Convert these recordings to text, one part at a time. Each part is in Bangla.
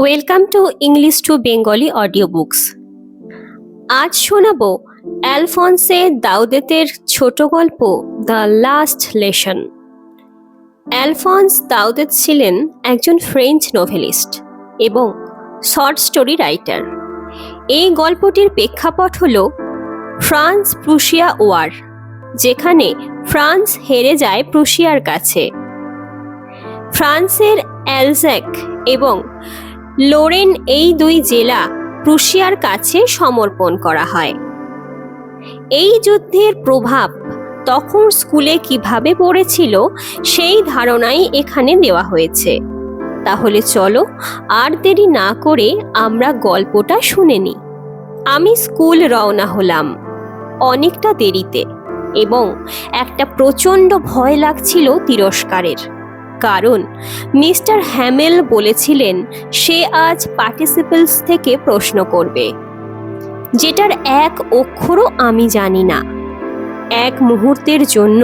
Welcome to English to Bengali audio books. আজ শোনাবো অ্যালফন্সে দাউদেতের ছোট গল্প দ্য লাস্ট লেসন। অ্যালফন্স দাউদেত ছিলেন একজন ফ্রেঞ্চ নোভেলিস্ট এবং শর্ট স্টোরি রাইটার। এই গল্পটির প্রেক্ষাপট হল ফ্রান্স প্রুশিয়া ওয়ার, যেখানে ফ্রান্স হেরে যায় প্রুশিয়ার কাছে। ফ্রান্সের অ্যালজ্যাক এবং লোরেন এই দুই জেলা প্রুশিয়ার কাছে সমর্পণ করা হয়। এই যুদ্ধের প্রভাব তখন স্কুলে কিভাবে পড়েছিল সেই ধারণাই এখানে দেওয়া হয়েছে। তাহলে চলো আর দেরি না করে আমরা গল্পটা শুনে নিই। আমি স্কুল রওনা হলাম অনেকটা দেরিতে এবং একটা প্রচণ্ড ভয় লাগছিল তিরস্কারের, কারণ মিস্টার হ্যামেল বলেছিলেন সে আজ পার্টিসিপলস থেকে প্রশ্ন করবে, যেটার এক অক্ষরও আমি জানি না। এক মুহূর্তের জন্য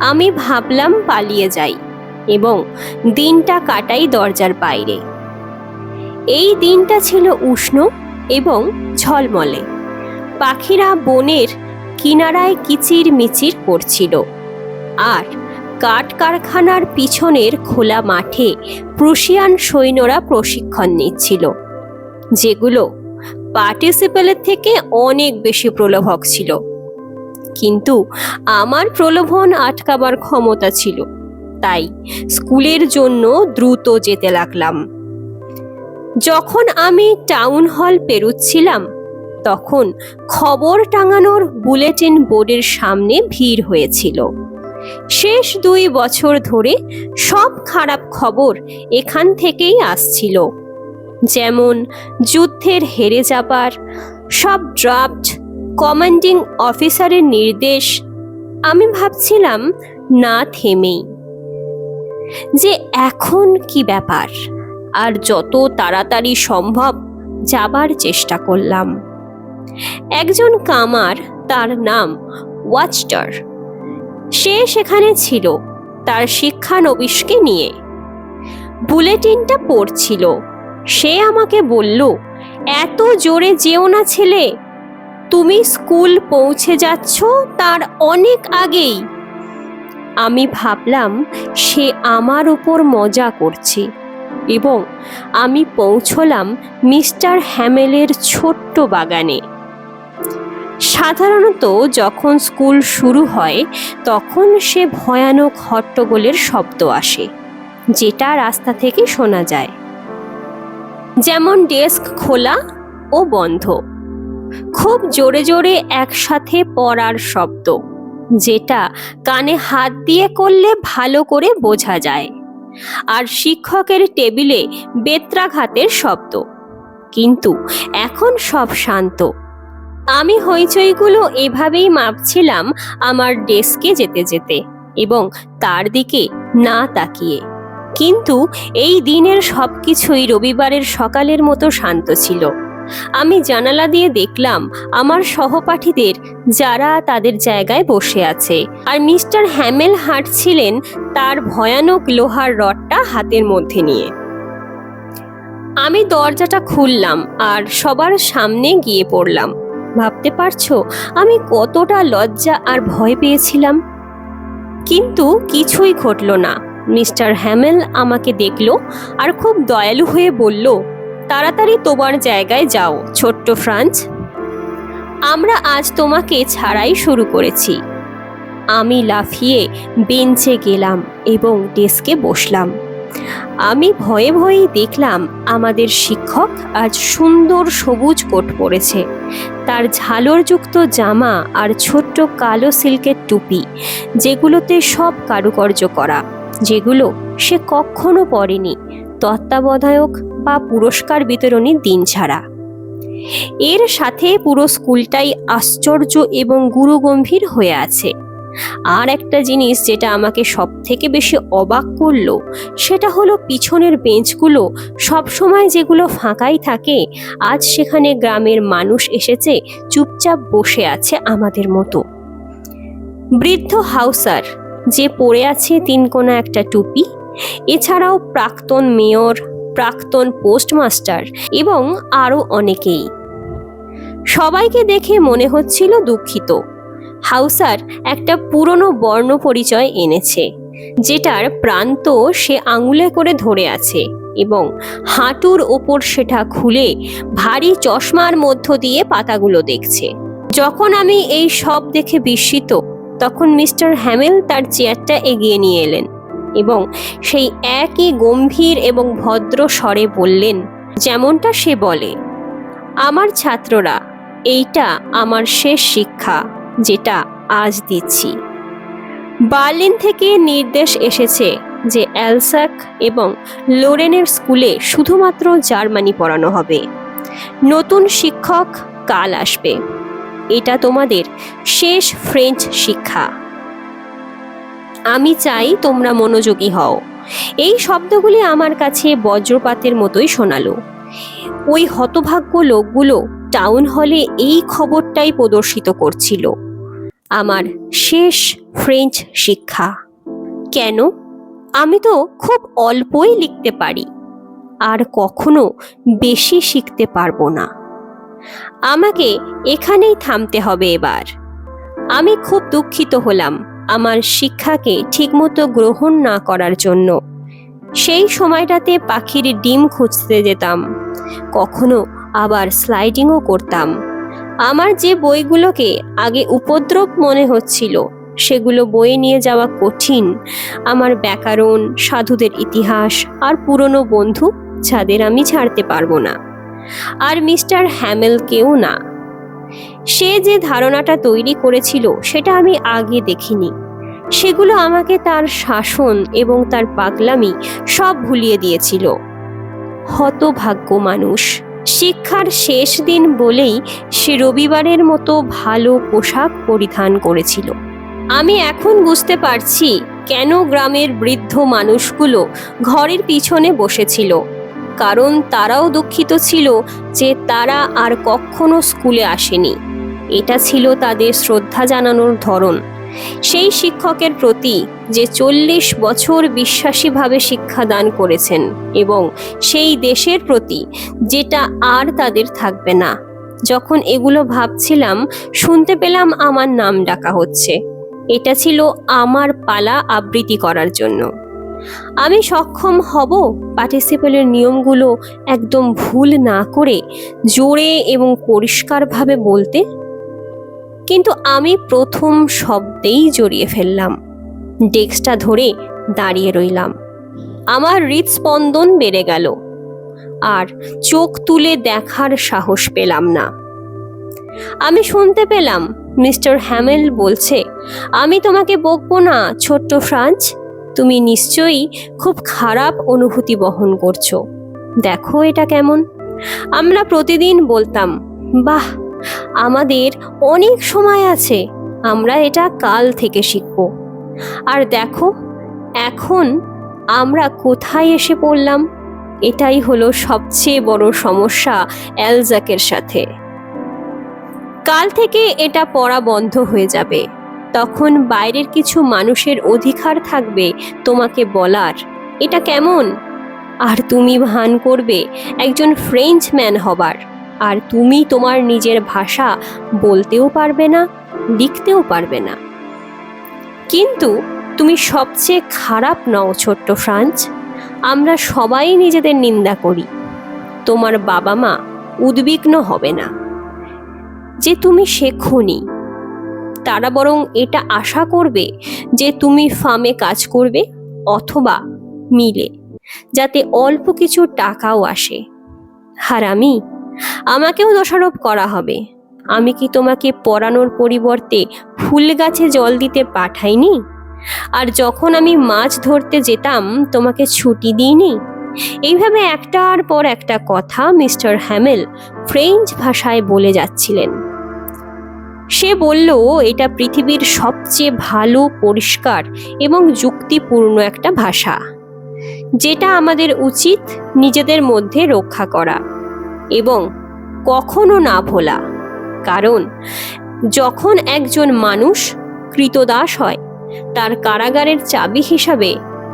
আমি ভাবলাম পালিয়ে যাই এবং দিনটা কাটাই দরজার বাইরে। এই দিনটা ছিল উষ্ণ এবং ঝলমলে। পাখিরা বনের কিনারায় কিচির মিচির করছিল, আর কাঠ কারখানার পিছনের খোলা মাঠে প্রুশিয়ান সৈন্যরা প্রশিক্ষণ নিচ্ছিল, যেগুলো পার্টিসিপেলের থেকে অনেক বেশি প্রলোভক ছিল। কিন্তু আমার প্রলোভন আটকাবার ক্ষমতা ছিল, তাই স্কুলের জন্য দ্রুত যেতে লাগলাম। যখন আমি টাউন হল পেরুচ্ছিলাম, তখন খবর টাঙানোর বুলেটিন বোর্ডের সামনে ভিড় হয়েছিল। শেষ 2 বছর ধরে সব খারাপ খবর এখান থেকেই আসছিল, যেমন যুদ্ধের হেরে যাবার সব ড্রাফট, কমান্ডিং অফিসারের নির্দেশ। আমি ভাবছিলাম না থেমেই যে এখন কি ব্যাপার, আর যত তাড়াতাড়ি সম্ভব যাবার চেষ্টা করলাম। একজন কামার, তার নাম ওয়াচটার, সে সেখানে ছিল তার শিক্ষানবিশকে নিয়ে। বুলেটিনটা পড়ছিল। সে আমাকে বলল, এত জোরে যেও না ছেলে, তুমি স্কুল পৌঁছে যাচ্ছ তার অনেক আগেই। আমি ভাবলাম সে আমার উপর মজা করছে এবং আমি পৌঁছলাম মিস্টার হ্যামেলের ছোট্ট বাগানে। সাধারণত যখন স্কুল শুরু হয় তখন সে ভয়ানক হট্টগোলের শব্দ আসে, যেটা রাস্তা থেকে শোনা যায়, যেমন ডেস্ক খোলা ও বন্ধ, খুব জোরে জোরে একসাথে পড়ার শব্দ, যেটা কানে হাত দিয়ে করলে ভালো করে বোঝা যায়, আর শিক্ষকের টেবিলে বেত্রাঘাতের শব্দ। কিন্তু এখন সব শান্ত। আমি হইচইগুলো এভাবেই মাপছিলাম আমার ডেস্কে যেতে যেতে এবং তার দিকে না তাকিয়ে। কিন্তু এই দিনের সবকিছুই রবিবারের সকালের মতো শান্ত ছিল। আমি জানালা দিয়ে দেখলাম আমার সহপাঠীদের, যারা তাদের জায়গায় বসে আছে, আর মিস্টার হ্যামেল হাঁটছিলেন তার ভয়ানক লোহার রডটা হাতের মধ্যে নিয়ে। আমি দরজাটা খুললাম আর সবার সামনে গিয়ে পড়লাম। ভাবতে পারছো আমি কতটা লজ্জা আর ভয় পেয়েছিলাম? কিন্তু কিছুই ঘটল না। মিস্টার হ্যামেল আমাকে দেখলো আর খুব দয়ালু হয়ে বলল, তাড়াতাড়ি তোমার জায়গায় যাও ছোট্ট ফ্রান্স, আমরা আজ তোমাকে ছাড়াই শুরু করেছি। আমি লাফিয়ে বেঞ্চে গেলাম এবং ডেস্কে বসলাম। আমি ভয়ে ভয়েই দেখলাম আমাদের শিক্ষক আজ সুন্দর সবুজ কোট পরেছে, তার ঝালরযুক্ত জামা আর ছোট্ট কালো সিল্কের টুপি, যেগুলোতে সব কারুকার্য করা, যেগুলো সে কখনো পরেনি তত্ত্বাবধায়ক বা পুরস্কার বিতরণীর দিন ছাড়া। এর সাথে পুরো স্কুলটাই আশ্চর্য এবং গুরুগম্ভীর হয়ে আছে। আর একটা জিনিস যেটা আমাকে সব থেকে বেশি অবাক করলো, সেটা হলো পিছনের বেঞ্চগুলো সবসময় যেগুলো ফাঁকাই থাকে, আজ সেখানে গ্রামের মানুষ এসেছে চুপচাপ বসে আছে আমাদের মতো। বৃদ্ধ হাউসার, যে পরে আছে 3 কোনা একটা টুপি, এছাড়াও প্রাক্তন মেয়র, প্রাক্তন পোস্টমাস্টার এবং আরও অনেকেই। সবাইকে দেখে মনে হচ্ছিল দুঃখিত। হাউসার একটা পুরনো বর্ণ পরিচয় এনেছে, যেটার প্রান্ত সে আঙুলে করে ধরে আছে এবং হাঁটুর ওপর সেটা খুলে ভারী চশমার মধ্য দিয়ে পাতাগুলো দেখছে। যখন আমি এই সব দেখে বিস্মিত, তখন মিস্টার হ্যামেল তার চেয়ারটা এগিয়ে নিয়ে এলেন এবং সেই একই গম্ভীর এবং ভদ্র স্বরে বললেন, যেমনটা সে বলে, আমার ছাত্ররা, এইটা আমার শেষ শিক্ষা যেটা আজ দিচ্ছি। বার্লিন থেকে নির্দেশ এসেছে যে অ্যালসাক এবং লোরেনের স্কুলে শুধুমাত্র জার্মানি পড়ানো হবে। নতুন শিক্ষক কাল আসবে। এটা তোমাদের শেষ ফ্রেঞ্চ শিক্ষা। আমি চাই তোমরা মনোযোগী হও। এই শব্দগুলি আমার কাছে বজ্রপাতের মতোই শোনালো। ওই হতভাগ্য লোকগুলো টাউন হলে এই খবরটাই প্রদর্শিত করছিল, আমার শেষ ফ্রেঞ্চ শিক্ষা। কেন? আমি তো খুব অল্পই লিখতে পারি, আর কখনো বেশি শিখতে পারবো না। আমাকে এখানেই থামতে হবে এবার। আমি খুব দুঃখিত হলাম আমার শিক্ষাকে ঠিকমতো গ্রহণ না করার জন্য। সেই সময়টাতে পাখির ডিম খুঁজতে যেতাম, কখনো আবার স্লাইডিংও করতাম। আমার যে বইগুলোকে আগে উপদ্রব মনে হচ্ছিল, সেগুলো বয়ে নিয়ে যাওয়া কঠিন। আমার ব্যাকরণ, সাধুদের ইতিহাস আর পুরনো বন্ধু যাদের আমি ছাড়তে পারবো না। আর মিস্টার হ্যামেলকেও না। সে যে ধারণাটা তৈরি করেছিল সেটা আমি আগে দেখিনি। সেগুলো আমাকে তার শাসন এবং তার পাগলামি সব ভুলিয়ে দিয়েছিল। হতভাগ্য মানুষ। শিক্ষার শেষ দিন বলেই সে রবিবারের মতো ভালো পোশাক পরিধান করেছিল। আমি এখন বুঝতে পারছি কেন গ্রামের বৃদ্ধ মানুষগুলো ঘরের পিছনে বসেছিল, কারণ তারাও দুঃখিত ছিল যে তারা আর কখনো স্কুলে আসেনি। এটা ছিল তাদের শ্রদ্ধা জানানোর ধরন সেই শিক্ষকের প্রতি যে 40 বছর বিশ্বাসীভাবে শিক্ষাদান করেছেন, এবং সেই দেশের প্রতি যেটা আর তাদের থাকবে না। যখন এগুলো ভাবছিলাম, শুনতে পেলাম আমার নাম ডাকা হচ্ছে। এটা ছিল আমার পালা আবৃত্তি করার জন্য। আমি সক্ষম হব পার্টিসিপেলের নিয়মগুলো একদম ভুল না করে জোরে এবং পরিষ্কারভাবে বলতে। কিন্তু আমি প্রথম শব্দেই জড়িয়ে ফেললাম। ডেস্কটা ধরে দাঁড়িয়ে রইলাম। আমার হৃদস্পন্দন বেড়ে গেল, আর চোখ তুলে দেখার সাহস পেলাম না। আমি শুনতে পেলাম মিস্টার হ্যামেল বলছে, আমি তোমাকে বকবো না ছোট্ট ফ্রান্স, তুমি নিশ্চয়ই খুব খারাপ অনুভূতি বহন করছো। দেখো এটা কেমন। আমরা প্রতিদিন বলতাম, বাহ, আমাদের অনেক সময় আছে, আমরা এটা কাল থেকে শিখব। আর দেখো এখন আমরা কোথায় এসে পড়লাম। এটাই হলো সবচেয়ে বড় সমস্যা অ্যালজাকের সাথে। কাল থেকে এটা পড়া বন্ধ হয়ে যাবে। তখন বাইরের কিছু মানুষের অধিকার থাকবে তোমাকে বলার এটা কেমন, আর তুমি ভান করবে একজন ফ্রেঞ্চ ম্যান হবার, আর তুমি তোমার নিজের ভাষা বলতেও পারবে না, লিখতেও পারবে না। কিন্তু তুমি সবচেয়ে খারাপ নও ছোট্ট ফ্রান্স। আমরা সবাই নিজেদের নিন্দা করি। তোমার বাবা মা উদ্বিগ্ন হবে না যে তুমি শেখোনি। তারা বরং এটা আশা করবে যে তুমি ফার্মে কাজ করবে অথবা মিলে, যাতে অল্প কিছু টাকাও আসে। আর আমাকেও দোষারোপ করা হবে। আমি কি তোমাকে পড়ানোর পরিবর্তে ফুল গাছে জল দিতে পাঠাইনি? আর যখন আমি মাছ ধরতে যেতাম তোমাকে ছুটি দিইনি? এইভাবে একটার পর একটা কথা মিস্টার হ্যামেল ফ্রেঞ্চ ভাষায় বলে যাচ্ছিলেন। সে বলল, এটা পৃথিবীর সবচেয়ে ভালো, পরিষ্কার এবং যুক্তিপূর্ণ একটা ভাষা, যেটা আমাদের উচিত নিজেদের মধ্যে রক্ষা করা এবং কখনো না ভোলা। কারণ যখন একজন মানুষ কৃতদাস হয়, তার কারাগারের চাবি হিসাবে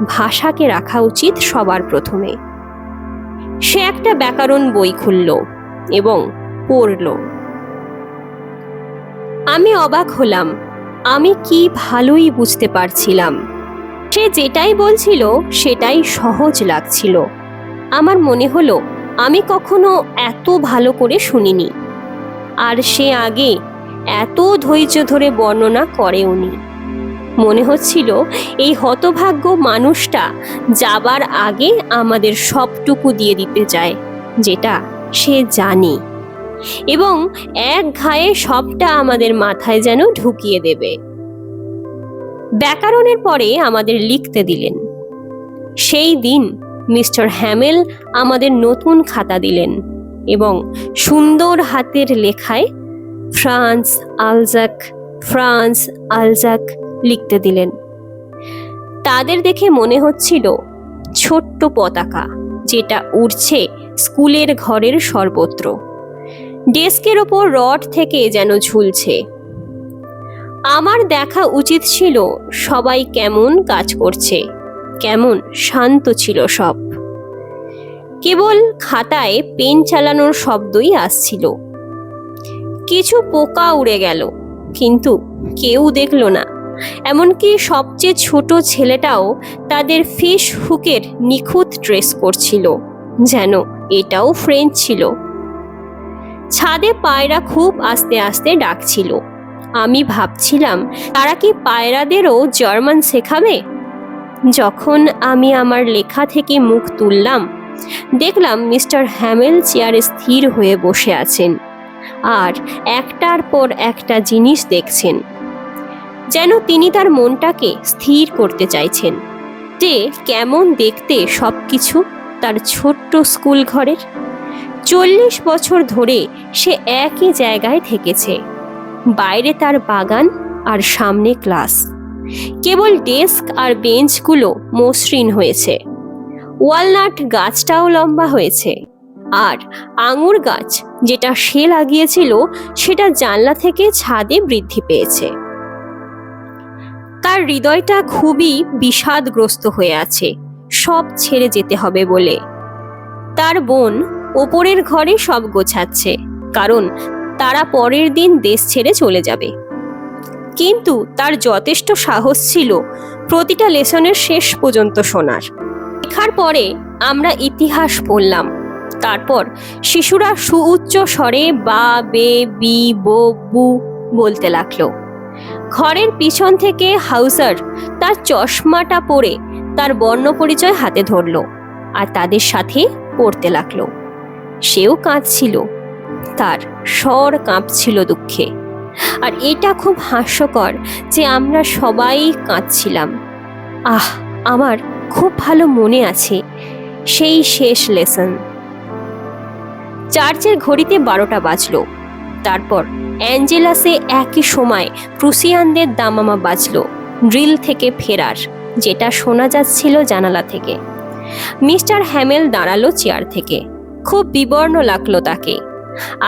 ভাষাকে রাখা উচিত সবার প্রথমে। সে একটা ব্যাকরণ বই খুলল এবং পড়ল। আমি অবাক হলাম। আমি কি ভালোই বুঝতে পারছিলাম। সে যেটাই বলছিল সেটাই সহজ লাগছিল। আমার মনে হলো আমি কখনো এত ভালো করে শুনিনি, আর সে আগে এত ধৈর্য ধরে বর্ণনা করেওনি। মনে হচ্ছিল এই হতভাগ্য মানুষটা যাবার আগে আমাদের সবটুকু দিয়ে দিতে চায়, যেটা সে জানে, এবং এক ঘায়ে সবটা আমাদের মাথায় যেন ঢুকিয়ে দেবে। ব্যাকরণের পরে আমাদের লিখতে দিলেন। সেই দিন মিস্টার হ্যামেল আমাদের নতুন খাতা দিলেন এবং সুন্দর হাতের লেখায় ফ্রান্স আলজাক, ফ্রান্স আলজাক লিখতে দিলেন। তাদের দেখে মনে হচ্ছিল ছোট্ট পতাকা যেটা উড়ছে স্কুলের ঘরের সর্বত্র, ডেস্কের ওপর রড থেকে যেন ঝুলছে। আমার দেখা উচিত ছিল সবাই কেমন কাজ করছে, কেমন শান্ত ছিল সব। কেবল খাতায় পেন চালানোর শব্দই আসছিল। কিছু পোকা উড়ে গেল, কিন্তু কেউ দেখল না। এমনকি সবচেয়ে ছোট ছেলেটাও তাদের ফিশ হুকের নিখুঁত ট্রেস করছিল, যেন এটাও ফ্রেঞ্চ ছিল। ছাদে পায়রা খুব আস্তে আস্তে ডাকছিল। আমি ভাবছিলাম তারা কি পায়রাদেরও জার্মান শেখাবে। যখন আমি আমার লেখা থেকে মুখ তুললাম, দেখলাম মিস্টার হ্যামেল চেয়ারে স্থির হয়ে বসে আছেন আর একটার পর একটা জিনিস দেখছেন, যেন তিনি তার মনটাকে স্থির করতে চাইছেন যে কেমন দেখতে সবকিছু তার ছোট্ট স্কুল ঘরের। 40 বছর ধরে সে একই জায়গায় থেকেছে। বাইরে তার বাগান আর সামনে ক্লাস। কেবল ডেস্ক আর বেঞ্চগুলো মসৃণ হয়েছে। ওয়ালনাট গাছটাও লম্বা হয়েছে, আর আঙুর গাছ যেটা সে লাগিয়েছিল সেটা জানলা থেকে ছাদে বৃদ্ধি পেয়েছে। তার হৃদয়টা খুবই বিষাদগ্রস্ত হয়ে আছে সব ছেড়ে যেতে হবে বলে। তার বোন ওপরের ঘরে সব গোছাচ্ছে, কারণ তারা পরের দিন দেশ ছেড়ে চলে যাবে। কিন্তু তার যথেষ্ট সাহস ছিল প্রতিটা লেসনের শেষ পর্যন্ত শোনার। লেখার পরে আমরা ইতিহাস পড়লাম। তারপর শিশুরা সুউচ্চ স্বরে বা, বে, বি, বো, বু বলতে লাগলো। ঘরের পিছন থেকে হাউসার তার চশমাটা পরে তার বর্ণপরিচয় হাতে ধরলো আর তাদের সাথে পড়তে লাগলো। সেও কাঁদছিল, তার স্বর কাঁপছিল দুঃখে। আর এটা খুব হাস্যকর যে আমরা সবাই কাঁদছিলাম। আমার খুব ভালো মনে আছে সেই শেষ লেসন। চার্চের ঘড়িতে 12টা বাজলো। তারপর অ্যাঞ্জেলাসে একই সময় প্রুসিয়ানদের দামামা বাজলো ড্রিল থেকে ফেরার, যেটা শোনা যাচ্ছিল জানালা থেকে। মিস্টার হ্যামেল দাঁড়ালো চেয়ার থেকে। খুব বিবর্ণ লাগলো তাকে।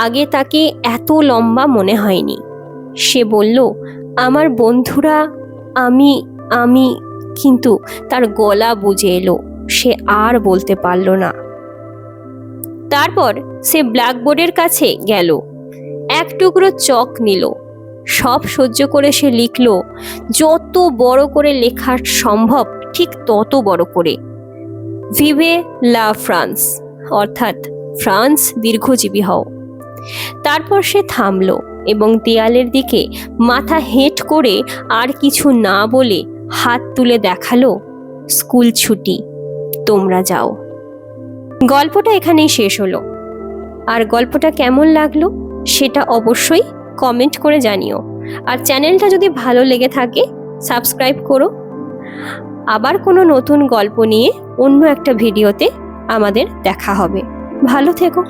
আগে তাকে এত লম্বা মনে হয়নি। সে বলল, আমার বন্ধুরা, আমি কিন্তু তার গলা বুঝে এলো। সে আর বলতে পারল না। তারপর সে ব্ল্যাকবোর্ডের কাছে গেল, এক টুকরো চক নিল। সব সহ্য করে সে লিখল, যত বড় করে লেখা সম্ভব ঠিক তত বড় করে, ভিভে লা ফ্রান্স, অর্থাৎ ফ্রান্স দীর্ঘজীবী হও। তারপর সে থামলো এবং দেয়ালের দিকে মাথা হেঁট করে আর কিছু না বলে হাত তুলে দেখালো, স্কুল ছুটি, তোমরা যাও। গল্পটা এখানেই শেষ হলো। আর গল্পটা কেমন লাগলো সেটা অবশ্যই কমেন্ট করে জানিও। আর চ্যানেলটা যদি ভালো লেগে থাকে সাবস্ক্রাইব করো। আবার কোনো নতুন গল্প নিয়ে অন্য একটা ভিডিওতে আমাদের দেখা হবে। ভালো থেকো।